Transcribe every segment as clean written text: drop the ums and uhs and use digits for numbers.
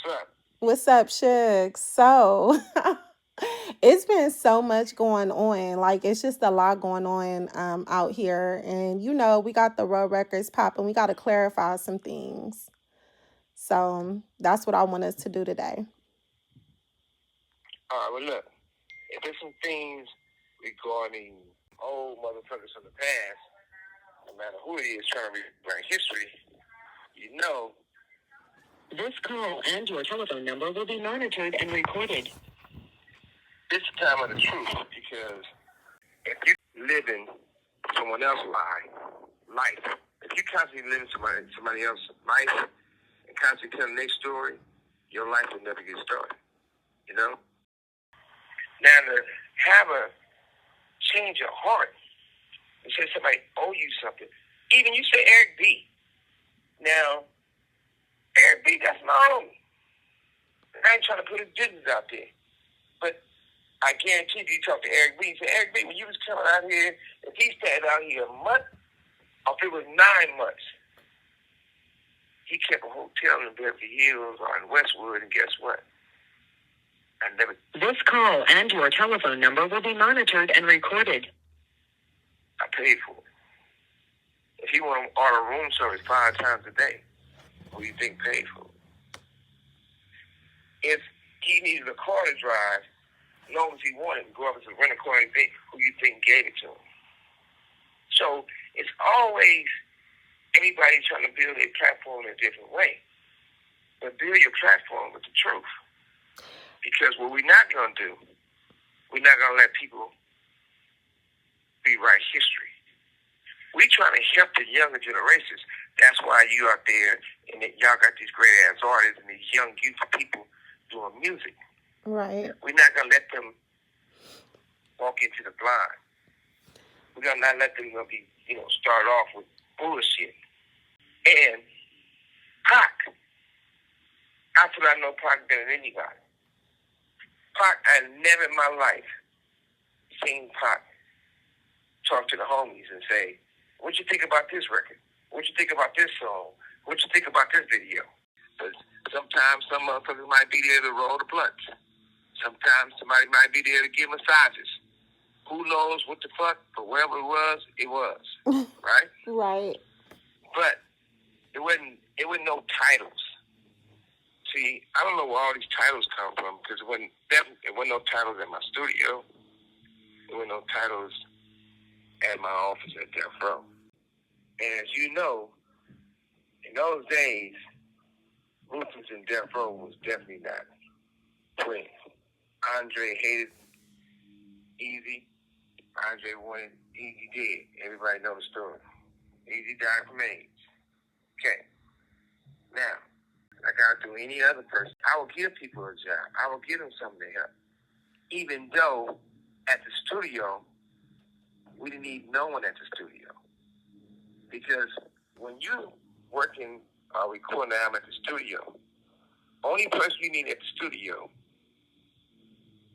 up? What's up, Suge? So, it's been so much going on. Like, it's just a lot going on out here. And, we got the road records popping. We got to clarify some things. So, that's what I want us to do today. All right, well, look, if there's some things regarding old motherfuckers from the past, no matter who it is trying to rewrite history, you know. This call and your telephone number will be monitored and recorded. This is the time of the truth, because if you live in someone else's life, if you constantly live in somebody else's life and constantly telling their story, your life will never get started. You know? Now, to have a change of heart and say somebody owe you something, even you say Eric B. Now, Eric B, that's my homie. I ain't trying to put his business out there. But I guarantee you talk to Eric B. You say, Eric B, when you was coming out here, if he stayed out here a month, or if it was 9 months, he kept a hotel in Beverly Hills or in Westwood, and guess what? This call and your telephone number will be monitored and recorded. I paid for it. If he want to order room service 5 times a day, who do you think paid for it? If he needed a car to drive, as long as he wanted to go up and rent a car and think, who you think gave it to him? So it's always everybody trying to build a platform in a different way. But build your platform with the truth. Because what we're not going to do, we're not going to let people rewrite history. We're trying to help the younger generations. That's why you out there and y'all got these great ass artists and these young youth people doing music. Right. We're not going to let them walk into the blind. We're going to not let them be, start off with bullshit. And Pac, I feel I know Pac better than anybody. Pac, I never in my life seen Pac talk to the homies and say, what you think about this record? What you think about this song? What you think about this video? But sometimes some motherfuckers might be there to roll the blunts. Sometimes somebody might be there to give massages. Who knows what the fuck? But wherever it was, right? Right. But it wasn't no titles. See, I don't know where all these titles come from, because it wasn't no titles at my studio. There were no titles at my office at Death Row. And as you know, in those days, Ruthless and Death Row was definitely not twins. Andre hated Easy. Andre wanted Easy dead. Everybody knows the story. Easy died from AIDS. Okay. Now, like I do any other person, I will give people a job. I will give them something to help. Even though at the studio, we didn't need no one at the studio. Because when you working recording an album at the studio, only person you need at the studio,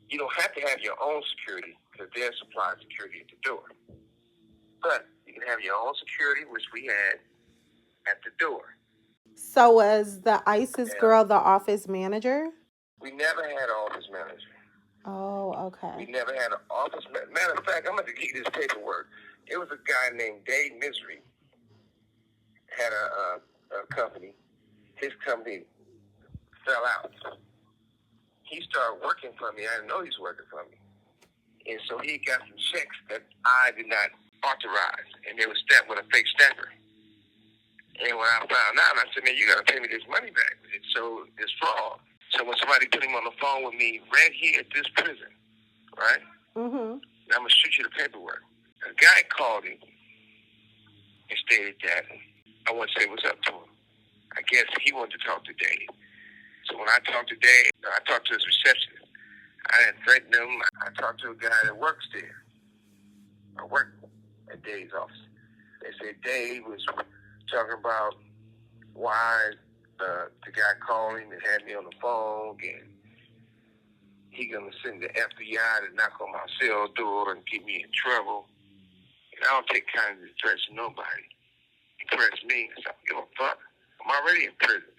you don't have to have your own security, because they're supplying security at the door. But you can have your own security, which we had at the door. So was the ISIS girl the office manager? We never had an office manager. Oh, okay. We never had an office manager. Matter of fact, I'm going to give you this paperwork. It was a guy named Dave Misery, had a company. His company fell out. He started working for me. I didn't know he was working for me. And so he got some checks that I did not authorize, and they were stamped with a fake stamper. And when I found out, I said, man, you got to pay me this money back. So it's fraud. So when somebody put him on the phone with me right here at this prison, right? Mm-hmm. I'm going to shoot you the paperwork. A guy called him and stated that I want to say what's up to him. I guess he wanted to talk to Dave. So when I talked to Dave, I talked to his receptionist. I didn't threaten him. I talked to a guy that works there. I worked at Dave's office. They said Dave was talking about why the guy called him and had me on the phone, and he gonna send the FBI to knock on my cell door and get me in trouble. And I don't take kinds of threats from nobody. He threats me, so I don't give a fuck. I'm already in prison.